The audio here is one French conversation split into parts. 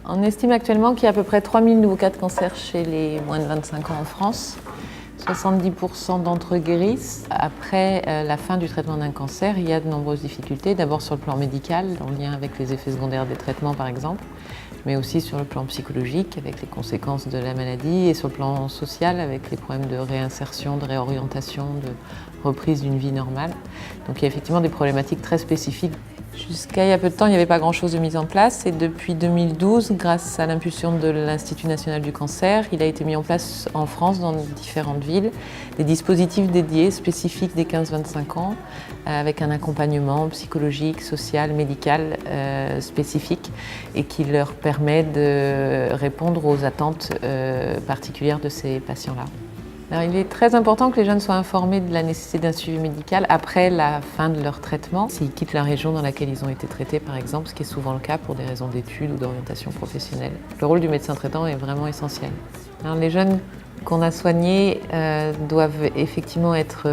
On estime actuellement qu'il y a à peu près 3000 nouveaux cas de cancer chez les moins de 25 ans en France. 70% d'entre eux guérissent. Après la fin du traitement d'un cancer, il y a de nombreuses difficultés. D'abord sur le plan médical, en lien avec les effets secondaires des traitements par exemple, mais aussi sur le plan psychologique, avec les conséquences de la maladie, et sur le plan social, avec les problèmes de réinsertion, de réorientation, de reprise d'une vie normale. Donc il y a effectivement des problématiques très spécifiques. Jusqu'à il y a peu de temps, il n'y avait pas grand-chose de mise en place, et depuis 2012, grâce à l'impulsion de l'Institut national du cancer, il a été mis en place en France, dans différentes villes, des dispositifs dédiés, spécifiques des 15-25 ans, avec un accompagnement psychologique, social, médical spécifique, et qui leur permet de répondre aux attentes particulières de ces patients-là. Alors, il est très important que les jeunes soient informés de la nécessité d'un suivi médical après la fin de leur traitement, s'ils quittent la région dans laquelle ils ont été traités par exemple, ce qui est souvent le cas pour des raisons d'études ou d'orientation professionnelle. Le rôle du médecin traitant est vraiment essentiel. Alors, les jeunes qu'on a soignés doivent effectivement être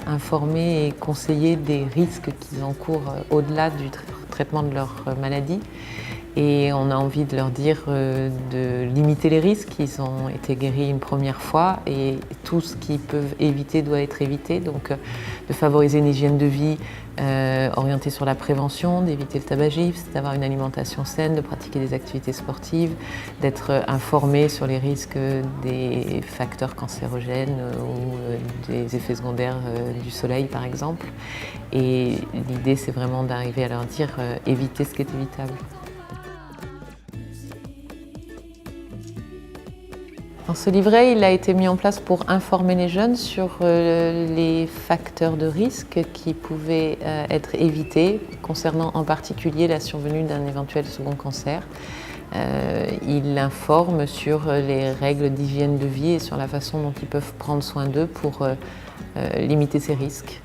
informés et conseillés des risques qu'ils encourent au-delà du traitement de leur maladie. Et on a envie de leur dire de limiter les risques. Ils ont été guéris une première fois et tout ce qu'ils peuvent éviter doit être évité. Donc de favoriser une hygiène de vie orientée sur la prévention, d'éviter le tabagisme, d'avoir une alimentation saine, de pratiquer des activités sportives, d'être informé sur les risques des facteurs cancérogènes ou des effets secondaires du soleil par exemple. Et l'idée c'est vraiment d'arriver à leur dire éviter ce qui est évitable. Alors, ce livret il a été mis en place pour informer les jeunes sur les facteurs de risque qui pouvaient être évités concernant en particulier la survenue d'un éventuel second cancer. Il informe sur les règles d'hygiène de vie et sur la façon dont ils peuvent prendre soin d'eux pour limiter ces risques.